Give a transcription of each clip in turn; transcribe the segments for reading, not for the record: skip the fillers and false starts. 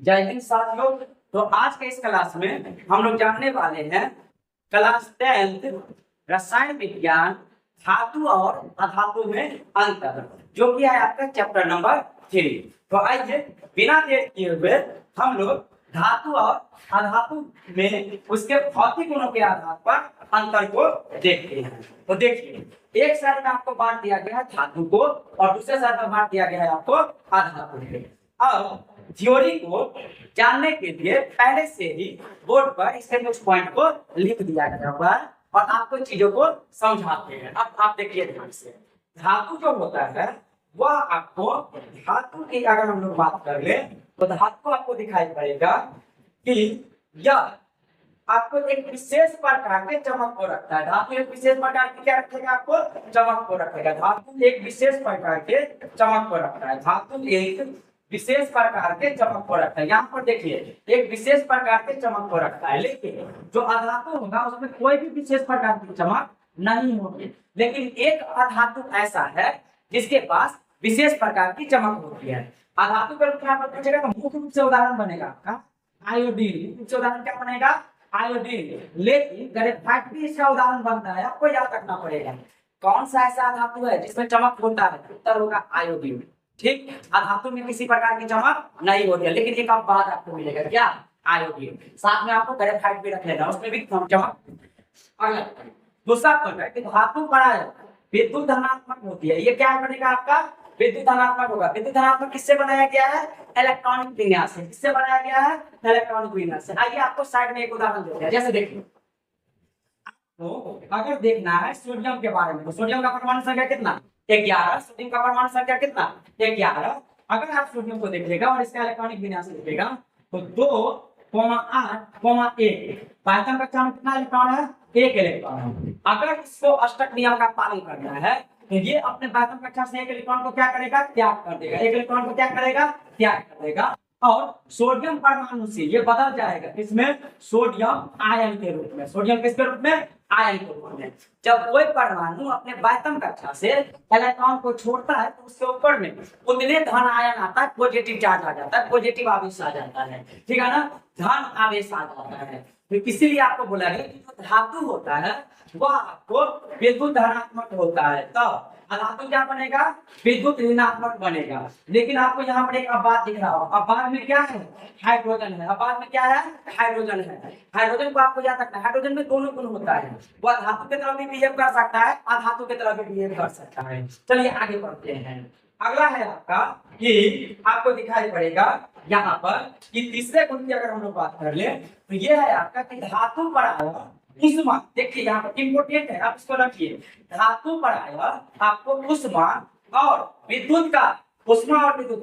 जय हिंद साथियों। तो आज के इस क्लास में हम लोग जानने वाले हैं क्लास 10th रसायन विज्ञान धातु और अधातु में अंतर, जो कि है आपका चैप्टर नंबर 3। तो आइए बिना देर किए हुए हम लोग धातु और अधातु में उसके भौतिक गुणों के आधार पर अंतर को देखते हैं। तो देखिए, एक साइड में आपको बांट दिया गया है धातु को और दूसरे साइड में बांट दिया गया है आपको अधातु को। अब थ्योरी को जानने के लिए पहले से ही बोर्ड पर इसके कुछ पॉइंट को लिख दिया गया हुआ है और आपको चीजों को समझाते हैं। अब आप देखिए ध्यान से, धातु जो होता है वह आपको धातु की अगर हम लोग बात कर ले तो धातु आपको दिखाई पड़ेगा कि यह आपको एक विशेष प्रकार के चमक को रखता है। धातु एक विशेष प्रकार की क्या रखेगा? आपको चमक को रखेगा। धातु एक विशेष प्रकार के चमक को रखता है। धातु एक विशेष प्रकार के चमक को रखता है। यहाँ पर देखिए, एक विशेष प्रकार के चमक को रखता है, लेकिन जो अधातु होगा उसमें कोई भी विशेष प्रकार की चमक नहीं होगी। लेकिन एक अधातु ऐसा है जिसके पास विशेष प्रकार की चमक होती है। अधातु का क्या पूछेगा तो मुख्य रूप से उदाहरण बनेगा आपका आयोडीन। मुख्य उदाहरण क्या बनेगा? आयोडीन। लेकिन ग्रेफाइट भी इसका उदाहरण बनता है, आपको याद रखना पड़ेगा। कौन सा ऐसा धातु है जिसमें चमक होता है? उत्तर होगा आयोडीन। ठीक, अधातु में किसी प्रकार की चमक नहीं होती है, लेकिन एक बात आपको मिलेगा, क्या? आयोडीन। साथ में आपको ग्रेफाइट भी रख लेना, उसमें भी चमक। अगला दूसरा पॉइंट है कि धातु परायण विद्युत धनात्मक होती है। ये क्या बनेगा आपका? विद्युत धनात्मक होगा। विद्युत धनात्मक किससे बनाया गया है? इलेक्ट्रॉनिक विन्यास से। किससे बनाया गया है? इलेक्ट्रॉनिक विन्यास से। आइए आपको साइड में एक उदाहरण देते हैं। जैसे देखिए, तो अगर देखना है सोडियम के बारे में, तो सोडियम का परमाणु संख्या कितना? 11। सोडियम का परमाणु संख्या कितना? 11। अगर आप सोडियम को देखिएगा और इसका इलेक्ट्रॉनिक विन्यास देखिएगा तो 2,8,1। आयतन कक्षा में कितना इलेक्ट्रॉन है? 1 इलेक्ट्रॉन है। अगर इसको अष्टक नियम का पालन करना है तो ये अपने आयतन कक्षा से 1 इलेक्ट्रॉन को क्या करेगा? त्याग कर देगा। 1 इलेक्ट्रॉन को क्या करेगा? त्याग कर देगा। और सोडियम परमाणु से ये बदल जाएगा इसमें सोडियम आयन के रूप में। सोडियम किसके रूप में? आयन के रूप में। जब कोई परमाणु अपने आयतन कक्षा से इलेक्ट्रॉन को छोड़ता है तो उसके ऊपर में उतने धन आयन आता है, पॉजिटिव चार्ज आ जाता है, पॉजिटिव आवेश आ जाता है। ठीक है ना? धन आवेश आ जाता है। तो इसीलिए आपको बोला गया कि जो धातु होता है वह आपको विद्युत धनात्मक होता है। तो अधातु क्या बनेगा? विद्युत ऋणात्मक बनेगा। लेकिन आपको यहाँ पर एक अबाध दिख रहा हो। अबाध में क्या है? हाइड्रोजन है। अबाध में क्या है? हाइड्रोजन है। हाइड्रोजन को आपको याद रखना है, हाइड्रोजन में दोनों गुण होता है। वह धातु की तरह भी बिहेव कर सकता है, अधातु की तरह भी बिहेव कर सकता है। चलिए आगे बढ़ते हैं। अगला है आपका कि आपको दिखाई पड़ेगा यहाँ पर कि तीसरे गुण की अगर हम लोग बात कर ले तो ये है आपका कि धातु परायण उष्मा। देखिए यहाँ पर इंपोर्टेंट है, आप इसको रखिए। धातु परायण आपको उष्मा और विद्युत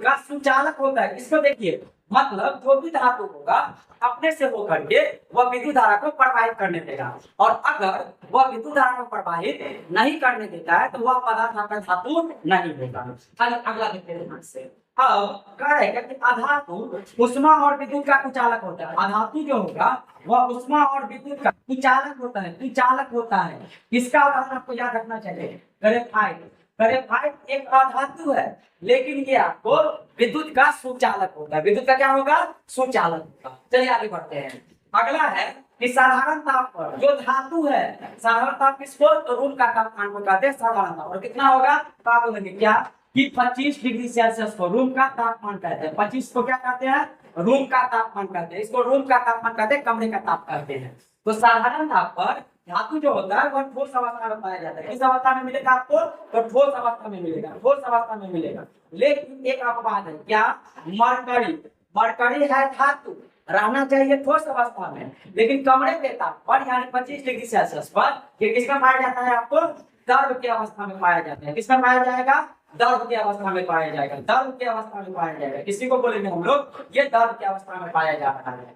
का सुचालक होता है। इसको देखिए, मतलब जो भी धातु होगा अपने से होकर के वह विद्युत धारा को प्रवाहित करने देगा, और अगर वह विद्युत धारा को प्रवाहित नहीं करने देता है तो वह पदार्थ आपका धातु नहीं होगा। अगला देखते हैं। अब कह रहेगा कि अधातु उष्मा और विद्युत का कुचालक होता है। अधातु जो होगा वह उष्मा और विद्युत का कुचालक होता है। कुचालक होता है। इसका उदाहरण आपको याद रखना चाहिए, ग्रेफाइट। ग्रेफाइट एक अधातु है, लेकिन ये आपको विद्युत का सुचालक होता है। विद्युत का क्या होगा? सुचालक होगा। चलिए आगे बढ़ते हैं। अगला है कि साधारण ताप पर जो धातु है, साधारण ताप किसको? तो रूम का तापमान को कहते हैं साधारण ताप। और कितना होगा? ताप लगे क्या कि 25 डिग्री सेल्सियस को रूम का तापमान कहते हैं। 25 को क्या कहते हैं? रूम का तापमान कहते हैं। इसको रूम का तापमान कहते हैं, कमरे का ताप कहते हैं। तो साधारण ताप पर धातु जो होता है वह ठोस अवस्था में पाया जाता है। किस अवस्था में मिलेगा आपको? तो ठोस अवस्था में मिलेगा। ठोस अवस्था में मिलेगा। लेकिन एक अपवाद है, क्या? मरकरी। मरकरी है धातु, रहना चाहिए ठोस अवस्था में, लेकिन कमरे के ताप पर यानी 25 डिग्री सेल्सियस पर ये किसका पाया जाता है? आपको द्रव की अवस्था में पाया जाता है। किसका पाया जाएगा? द्रव की अवस्था में पाया जाएगा। द्रव की अवस्था में पाया जाएगा। किसी को बोलेंगे हम लोग? ये द्रव की अवस्था में पाया जा रहा है।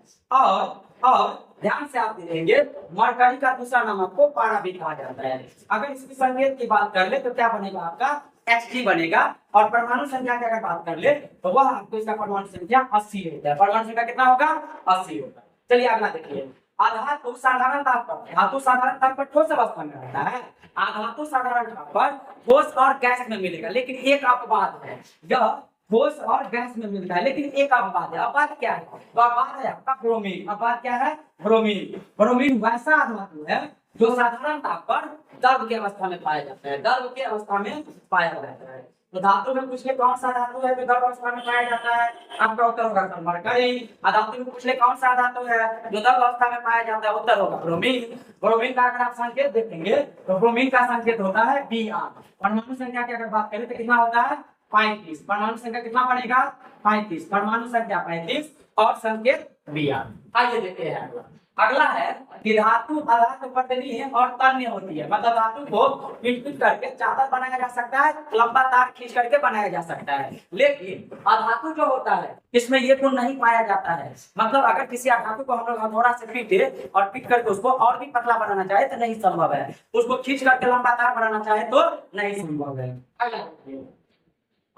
और ध्यान से आप देखेंगे, मरकरी का दूसरा नाम आपको पारा भी कहा जाता है। अगर इसकी संकेत की बात कर ले तो क्या बनेगा? आपका Hg बनेगा। और परमाणु संख्या की अगर बात कर ले तो वह आपको इसका परमाणु संख्या 80 होता है। परमाणु संख्या कितना होगा? 80 होगा। चलिए अगला देखिए। अधातु साधारण ताप पर, धातु साधारण ताप पर ठोस अवस्था में रहता है। अधातु साधारण ताप पर ठोस और गैस में मिलेगा। लेकिन एक अपवाद है, यह ठोस और गैस में मिलता है, लेकिन एक अपवाद है। अपवाद क्या है? तो अपवाद है आपका ब्रोमीन। अपवाद क्या है? ब्रोमीन। ब्रोमीन वैसा धातु है जो साधारणतः पर द्रव की अवस्था में पाया जाता है, द्रव की अवस्था में पाया जाता है। तो धातु में पूछ ले कौन सा धातु है जो द्रव अवस्था में पाया जाता है? आपका उत्तर होगा मरकरी। धातु में पूछ ले कौन सा धातु है जो द्रव अवस्था में पाया जाता है? उत्तर होगा ब्रोमीन। ब्रोमीन का अगर आप संकेत देखेंगे तो ब्रोमीन का संकेत होता है Br। परमाणु संख्या की अगर बात करें तो कितना होता है? 35। परमाणु संख्या कितना बनेगा? 35। परमाणु संख्या 35 और संकेत Br। आइए देखते हैं अगला है कि धातु अधातु पटनी और तन्य होती है। मतलब धातु को पीट करके चादर बनाया जा सकता है, लंबा तार खींच करके बनाया जा सकता है, लेकिन अधातु जो होता है इसमें ये गुण नहीं पाया जाता है। मतलब अगर किसी अधातु को हम लोग हथौड़ा से पीटे और पीट करके उसको और भी पतला बनाना चाहे तो नहीं संभव है, उसको खींच करके लंबा तार बनाना चाहे तो नहीं संभव है।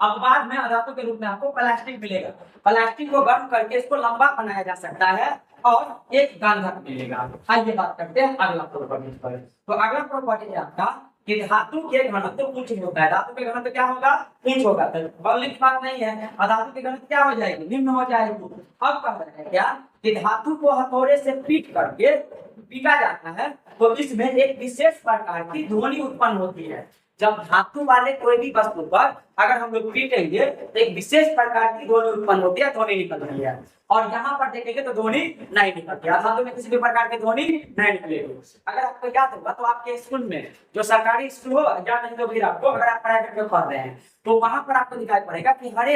अब बाद में अधातु के रूप में आपको प्लास्टिक मिलेगा। प्लास्टिक को गर्म करके इसको लंबा बनाया जा सकता है और एक गंधक मिलेगा। आइए बात करते हैं अगला प्रॉपर्टी पर। तो अगला प्रॉपर्टी है आपका कि धातु के घनत्व उच्च होता है। धातु के घनत्व क्या होगा? उच्च होगा। तो बोलने की बात नहीं है, धातु के घनत्व क्या हो जाएगी? निम्न हो जाएगी। अब कह रहे हैं क्या कि धातु को हथौड़े से पीट करके पीटा जाता है तो इसमें एक विशेष प्रकार की ध्वनि उत्पन्न होती है। जब धातु वाले कोई भी वस्तु पर अगर हम लोग पीटेंगे तो एक विशेष प्रकार की ध्वनि उत्पन्न होती है, ध्वनि निकलती है। और यहाँ पर देखेंगे तो ध्वनि नहीं निकलती है, धातु में किसी भी प्रकार की ध्वनि नहीं निकलेगी। अगर आपको याद होगा तो आपके स्कूल में जो सरकारी स्कूल हो या नहीं तो फिर आपको अगर आप प्राइवेट में पढ़ रहे हैं तो वहां पर आपको दिखाई पड़ेगा कि हर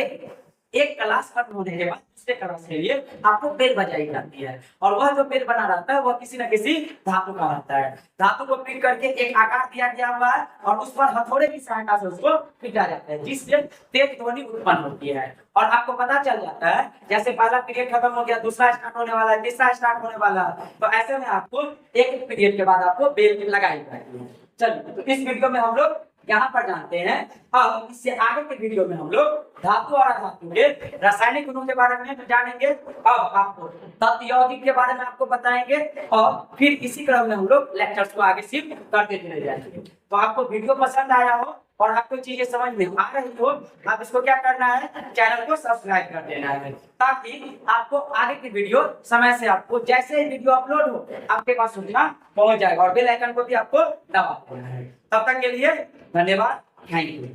एक क्लास खत्म होने के बाद दूसरे क्लास के लिए आपको बेल बजाई जाती है और वह जो बेल बना रहता है वह किसी न किसी धातु का रहता है। धातु को पीट करके एक आकार दिया गया हुआ है और उस पर हथौड़े की सहायता से उसको पीटा जाता है जिससे तेज ध्वनि उत्पन्न होती है। और आपको पता चल जाता है जैसे पहला पीरियड खत्म हो गया, दूसरा स्टार्ट होने वाला है, तीसरा स्टार्ट होने वाला है, तो ऐसे में आपको एक पीरियड के बाद आपको बेल लगाई जाती है। चलिए तो इस वीडियो में हम लोग यहाँ पर जानते हैं। अब इससे आगे के वीडियो में हम लोग धातु और अधातु के रासायनिक गुणों के बारे में जानेंगे। अब आपको तत्व यौगिक के बारे में आपको बताएंगे और फिर इसी क्रम में हम लोग लेक्चर्स को आगे शिफ्ट करते चले जाएंगे। तो आपको वीडियो पसंद आया हो और आपको चीजें समझ में आ रही हो, आप इसको क्या करना है, चैनल को सब्सक्राइब कर देना है ताकि आपको आगे की वीडियो समय से आपको जैसे ही वीडियो अपलोड हो आपके पास सूचना पहुंच जाएगा और बेल आइकन को भी आपको दबा देना है। तब तक के लिए धन्यवाद, थैंक यू।